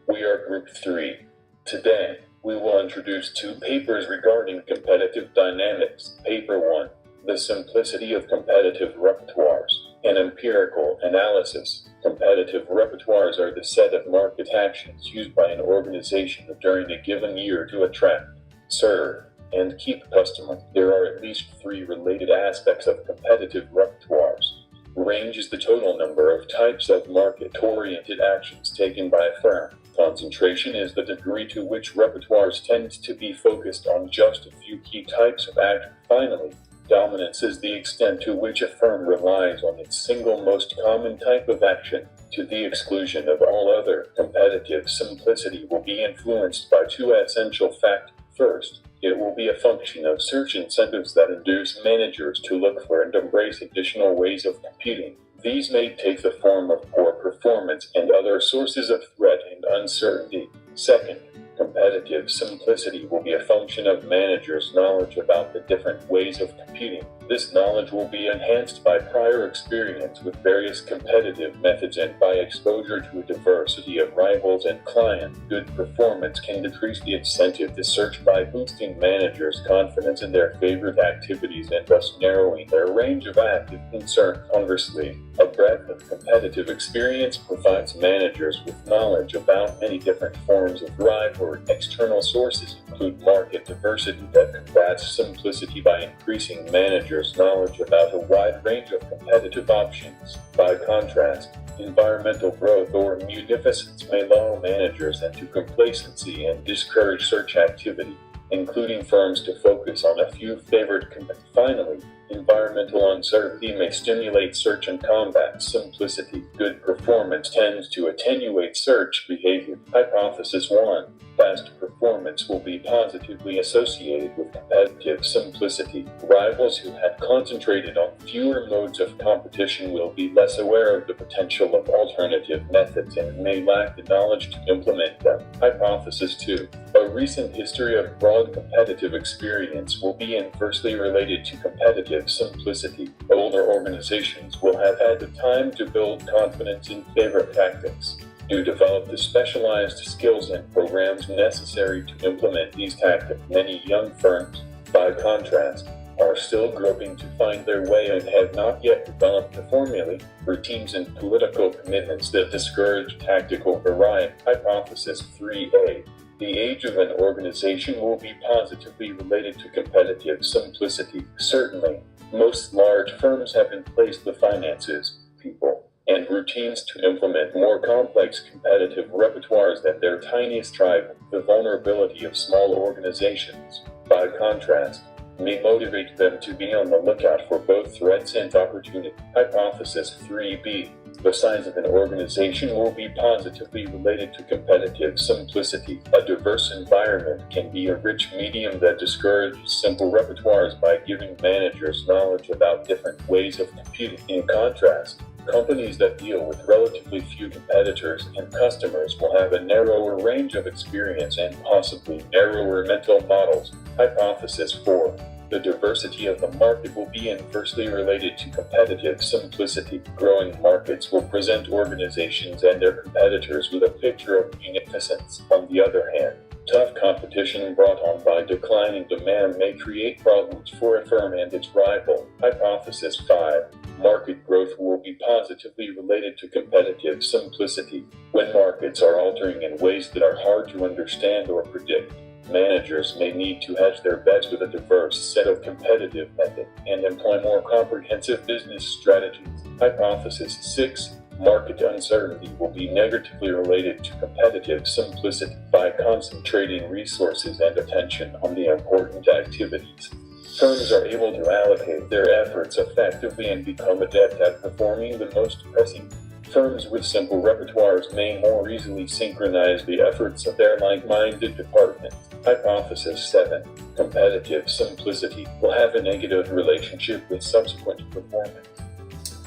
We are Group 3. Today, we will introduce two papers regarding competitive dynamics. Paper 1, The Simplicity of Competitive Repertoires, an Empirical Analysis. Competitive repertoires are the set of market actions used by an organization during a given year to attract, serve, and keep customers. There are at least three related aspects of competitive repertoires. Range is the total number of types of market-oriented actions taken by a firm. Concentration is the degree to which repertoires tend to be focused on just a few key types of action. Finally, dominance is the extent to which a firm relies on its single most common type of action to the exclusion of all other. Competitive simplicity will be influenced by two essential factors. First, it will be a function of search incentives that induce managers to look for and embrace additional ways of competing. These may take the form of poor performance and other sources of threat and uncertainty. Second, competitive simplicity will be a function of managers' knowledge about the different ways of competing. This knowledge will be enhanced by prior experience with various competitive methods and by exposure to a diversity of rivals and clients. Good performance can decrease the incentive to search by boosting managers' confidence in their favorite activities and thus narrowing their range of active concern. Conversely, a breadth of competitive experience provides managers with knowledge about many different forms of rival or external sources, include market diversity that combats simplicity by increasing managers' knowledge about a wide range of competitive options. By contrast, environmental growth or munificence may lull managers into complacency and discourage search activity, including firms to focus on a few favored competitors. Finally, environmental uncertainty may stimulate search and combat simplicity. Good performance tends to attenuate search behavior. Hypothesis 1. Past performance will be positively associated with competitive simplicity. Rivals who had concentrated on fewer modes of competition will be less aware of the potential of alternative methods and may lack the knowledge to implement them. Hypothesis 2. A recent history of broad competitive experience will be inversely related to competitive simplicity. Older organizations will have had the time to build confidence in favorite tactics, to develop the specialized skills and programs necessary to implement these tactics. Many young firms, by contrast, are still groping to find their way and have not yet developed the formulae, routines, and political commitments that discourage tactical variety. Hypothesis 3a. The age of an organization will be positively related to competitive simplicity. Certainly, most large firms have in place the finances, people, and routines to implement more complex competitive repertoires than their tiniest rival. The vulnerability of small organizations, by contrast, may motivate them to be on the lookout for both threats and opportunities. Hypothesis 3b. The size of an organization will be positively related to competitive simplicity. A diverse environment can be a rich medium that discourages simple repertoires by giving managers knowledge about different ways of competing. In contrast, companies that deal with relatively few competitors and customers will have a narrower range of experience and possibly narrower mental models. Hypothesis 4. The diversity of the market will be inversely related to competitive simplicity. Growing markets will present organizations and their competitors with a picture of munificence. On the other hand, tough competition brought on by declining demand may create problems for a firm and its rival. Hypothesis 5. Market growth will be positively related to competitive simplicity. When markets are altering in ways that are hard to understand or predict, managers may need to hedge their bets with a diverse set of competitive methods and employ more comprehensive business strategies. Hypothesis 6. Market uncertainty will be negatively related to competitive simplicity. By concentrating resources and attention on the important activities, firms are able to allocate their efforts effectively and become adept at performing the most pressing. Firms with simple repertoires may more easily synchronize the efforts of their like-minded departments. Hypothesis 7. Competitive simplicity will have a negative relationship with subsequent performance.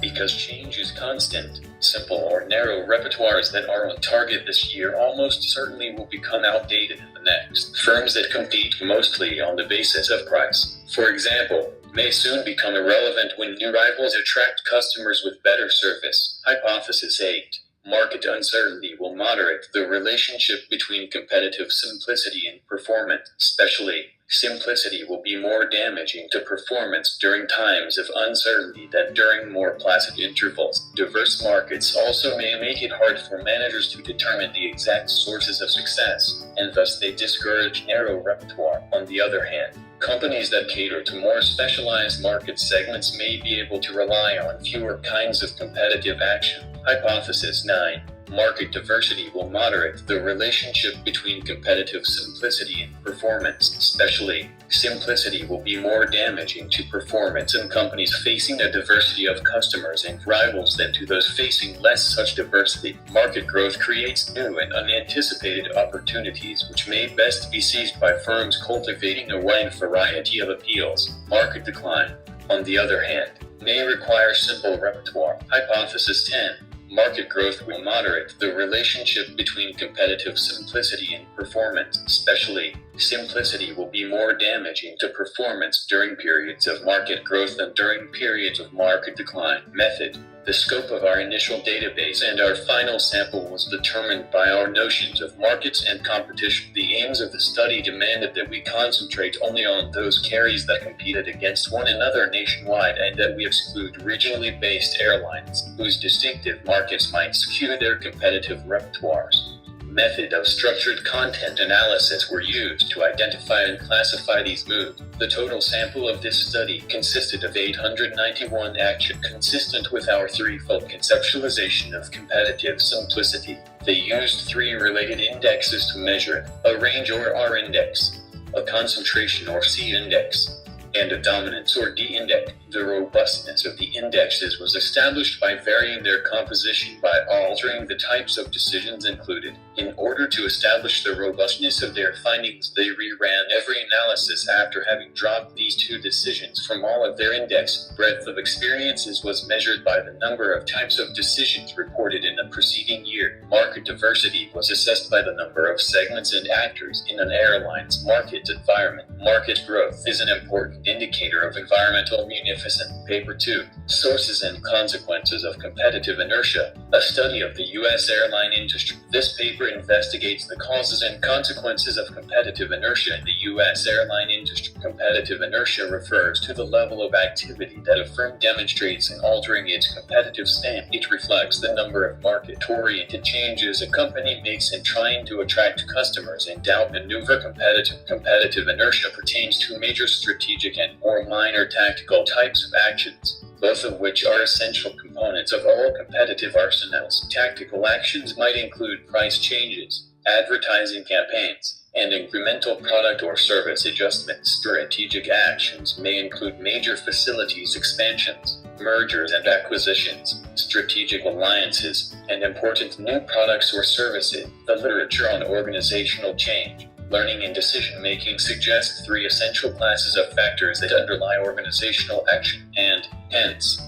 Because change is constant, simple or narrow repertoires that are on target this year almost certainly will become outdated in the next. Firms that compete mostly on the basis of price, for example, may soon become irrelevant when new rivals attract customers with better service. Hypothesis 8. Market uncertainty will moderate the relationship between competitive simplicity and performance. Especially, simplicity will be more damaging to performance during times of uncertainty than during more placid intervals. Diverse markets also may make it hard for managers to determine the exact sources of success, and thus they discourage narrow repertoire. On the other hand, companies that cater to more specialized market segments may be able to rely on fewer kinds of competitive action. Hypothesis 9. Market diversity will moderate the relationship between competitive simplicity and performance. Especially, simplicity will be more damaging to performance in companies facing a diversity of customers and rivals than to those facing less such diversity. Market growth creates new and unanticipated opportunities which may best be seized by firms cultivating a wide variety of appeals. Market decline, on the other hand, may require simple repertoire. Hypothesis 10. Market growth will moderate the relationship between competitive simplicity and performance. Especially, simplicity will be more damaging to performance during periods of market growth than during periods of market decline. Method. The scope of our initial database and our final sample was determined by our notions of markets and competition. The aims of the study demanded that we concentrate only on those carriers that competed against one another nationwide and that we exclude regionally based airlines, whose distinctive markets might skew their competitive repertoires. Method of structured content analysis were used to identify and classify these moves. The total sample of this study consisted of 891 actions consistent with our threefold conceptualization of competitive simplicity. They used three related indexes to measure it: a range or R index, a concentration or C index, and a dominance or D index. The robustness of the indexes was established by varying their composition by altering the types of decisions included. In order to establish the robustness of their findings, they reran every analysis after having dropped these two decisions from all of their index. Breadth of experiences was measured by the number of types of decisions reported in the preceding year. Market diversity was assessed by the number of segments and actors in an airline's market environment. Market growth is an important indicator of environmental munificence. Paper 2. Sources and Consequences of Competitive Inertia, a study of the U.S. airline industry. This paper investigates the causes and consequences of competitive inertia in the U.S. airline industry. Competitive inertia refers to the level of activity that a firm demonstrates in altering its competitive stance. It reflects the number of market-oriented changes a company makes in trying to attract customers and outmaneuver competitive inertia pertains to major strategic and more minor tactical types of actions, both of which are essential components of all competitive arsenals. Tactical actions might include price changes, advertising campaigns, and incremental product or service adjustments. Strategic actions may include major facilities expansions, mergers and acquisitions, strategic alliances, and important new products or services. The literature on organizational change, learning and decision-making suggests three essential classes of factors that underlie organizational action and, hence,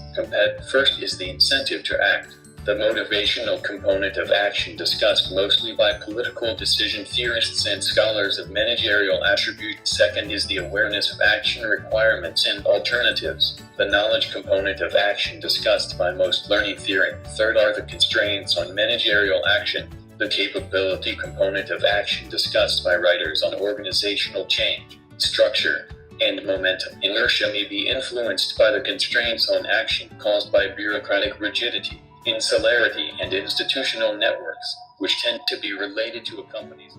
First is the incentive to act, the motivational component of action discussed mostly by political decision theorists and scholars of managerial attribute. Second is the awareness of action requirements and alternatives, the knowledge component of action discussed by most learning theory. Third are the constraints on managerial action, the capability component of action discussed by writers on organizational change, structure, and momentum. Inertia may be influenced by the constraints on action caused by bureaucratic rigidity, insularity, and institutional networks, which tend to be related to a company's.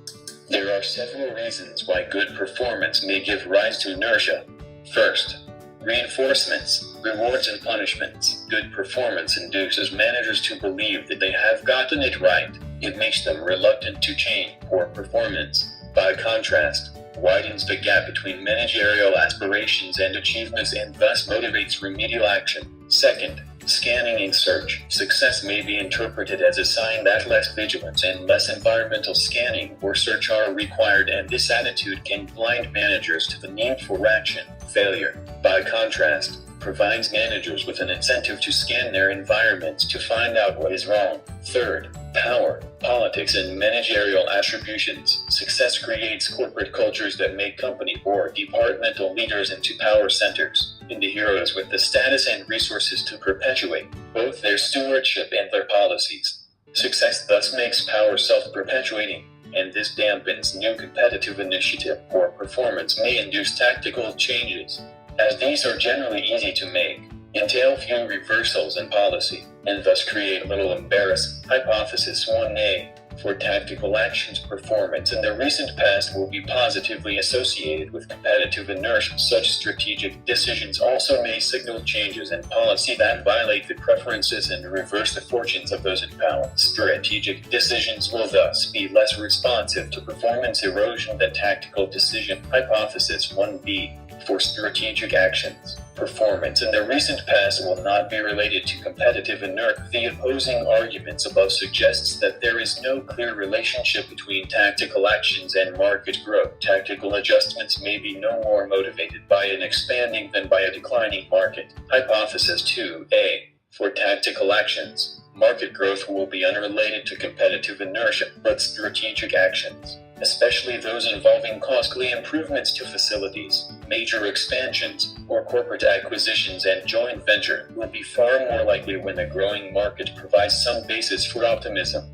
There are several reasons why good performance may give rise to inertia. First, reinforcements, rewards and punishments. Good performance induces managers to believe that they have gotten it right. It makes them reluctant to change. Poor performance, by contrast, widens the gap between managerial aspirations and achievements and thus motivates remedial action. Second, scanning and search. Success may be interpreted as a sign that less vigilance and less environmental scanning or search are required, and this attitude can blind managers to the need for action. Failure, by contrast, provides managers with an incentive to scan their environments to find out what is wrong. Third, power, politics, and managerial attributions. Success creates corporate cultures that make company or departmental leaders into power centers, into heroes with the status and resources to perpetuate both their stewardship and their policies. Success thus makes power self-perpetuating, and this dampens new competitive initiative. Poor performance may induce tactical changes, as these are generally easy to make, entail few reversals in policy, and thus create little embarrassment. Hypothesis 1a. For tactical actions, performance in the recent past will be positively associated with competitive inertia. Such strategic decisions also may signal changes in policy that violate the preferences and reverse the fortunes of those in power. Strategic decisions will thus be less responsive to performance erosion than tactical decisions. Hypothesis 1b. For strategic actions, performance in the recent past will not be related to competitive inertia. The opposing arguments above suggests that there is no clear relationship between tactical actions and market growth. Tactical adjustments may be no more motivated by an expanding than by a declining market. Hypothesis 2a. For tactical actions, market growth will be unrelated to competitive inertia, but strategic actions, especially those involving costly improvements to facilities, major expansions, or corporate acquisitions and joint venture, will be far more likely when a growing market provides some basis for optimism.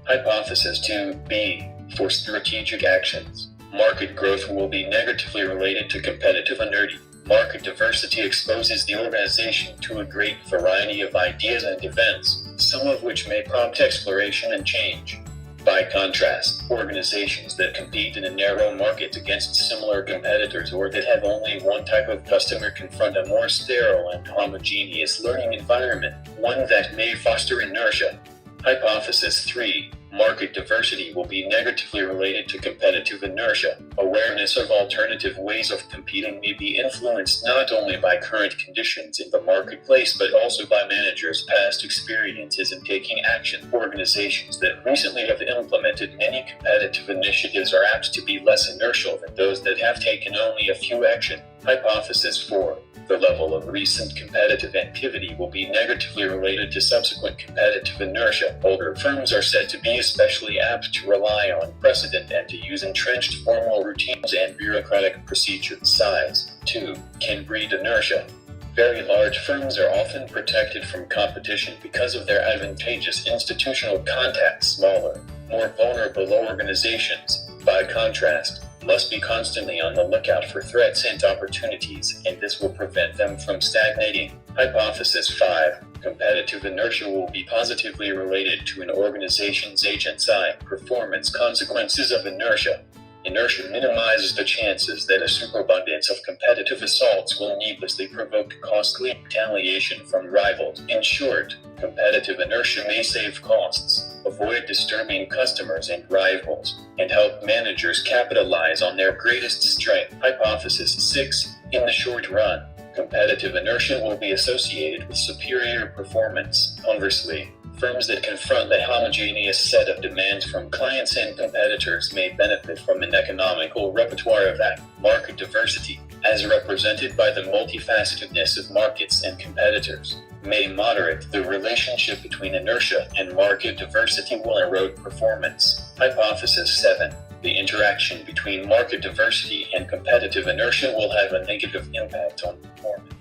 Hypothesis 2b. For strategic actions, market growth will be negatively related to competitive inertia. Market diversity exposes the organization to a great variety of ideas and events, some of which may prompt exploration and change. By contrast, organizations that compete in a narrow market against similar competitors or that have only one type of customer confront a more sterile and homogeneous learning environment, one that may foster inertia. Hypothesis 3. Market diversity will be negatively related to competitive inertia. Awareness of alternative ways of competing may be influenced not only by current conditions in the marketplace but also by managers' past experiences in taking action. Organizations that recently have implemented many competitive initiatives are apt to be less inertial than those that have taken only a few action. Hypothesis 4. The level of recent competitive activity will be negatively related to subsequent competitive inertia. Older firms are said to be especially apt to rely on precedent and to use entrenched formal routines and bureaucratic procedures. Size, too, can breed inertia. Very large firms are often protected from competition because of their advantageous institutional contacts. Smaller, more vulnerable organizations, by contrast, must be constantly on the lookout for threats and opportunities, and this will prevent them from stagnating. Hypothesis 5. Competitive inertia will be positively related to an organization's HSI. Performance consequences of inertia. Inertia minimizes the chances that a superabundance of competitive assaults will needlessly provoke costly retaliation from rivals. In short, competitive inertia may save costs, avoid disturbing customers and rivals, and help managers capitalize on their greatest strength. Hypothesis 6. In the short run, competitive inertia will be associated with superior performance. Conversely, firms that confront a homogeneous set of demands from clients and competitors may benefit from an economical repertoire of market diversity, as represented by the multifacetedness of markets and competitors. May moderate the relationship between inertia and market diversity will erode performance. Hypothesis 7. The interaction between market diversity and competitive inertia will have a negative impact on performance.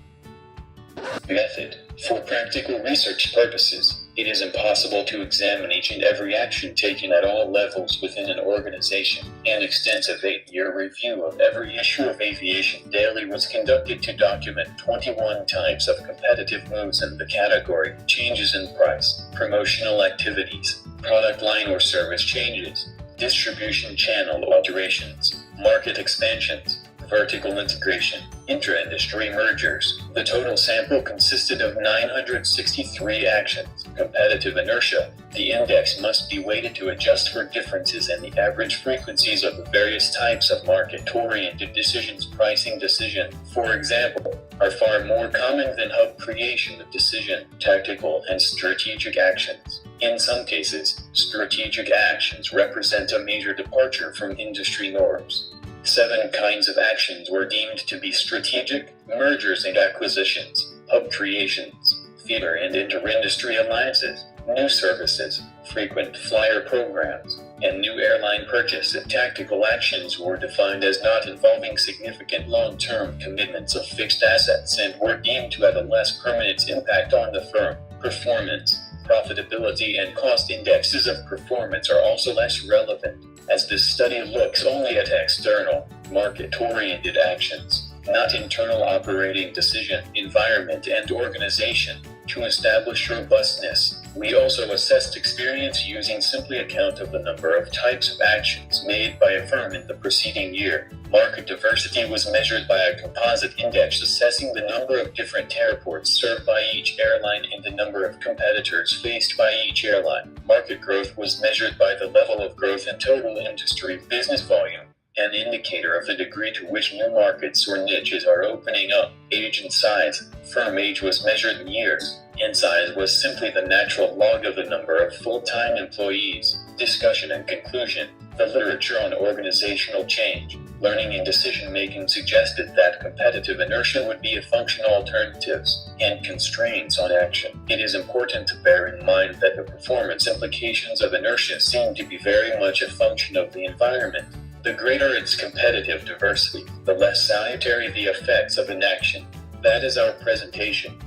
Method. For practical research purposes, it is impossible to examine each and every action taken at all levels within an organization. An extensive 8-year review of every issue of Aviation Daily was conducted to document 21 types of competitive moves in the category: changes in price, promotional activities, product line or service changes, distribution channel alterations, market expansions, vertical integration, intra-industry mergers. The total sample consisted of 963 actions. Competitive inertia. The index must be weighted to adjust for differences in the average frequencies of the various types of market-oriented decisions. Pricing decisions, for example, are far more common than hub creation of decision, tactical, and strategic actions. In some cases, strategic actions represent a major departure from industry norms. 7 kinds of actions were deemed to be strategic: mergers and acquisitions, hub creations, theater and inter-industry alliances, new services, frequent flyer programs, and new airline purchase. Tactical actions were defined as not involving significant long-term commitments of fixed assets and were deemed to have a less permanent impact on the firm performance. Profitability and cost indexes of performance are also less relevant, as this study looks only at external, market-oriented actions, not internal operating decision, environment, and organization. To establish robustness, we also assessed experience using simply a count of the number of types of actions made by a firm in the preceding year. Market diversity was measured by a composite index assessing the number of different airports served by each airline and the number of competitors faced by each airline. Market growth was measured by the level of growth in total industry business volume, an indicator of the degree to which new markets or niches are opening up. Age and size. Firm age was measured in years, and size was simply the natural log of the number of full-time employees. Discussion and conclusion. The literature on organizational change, learning and decision-making suggested that competitive inertia would be a function of alternatives and constraints on action. It is important to bear in mind that the performance implications of inertia seem to be very much a function of the environment. The greater its competitive diversity, the less salutary the effects of inaction. That is our presentation.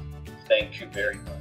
Thank you very much.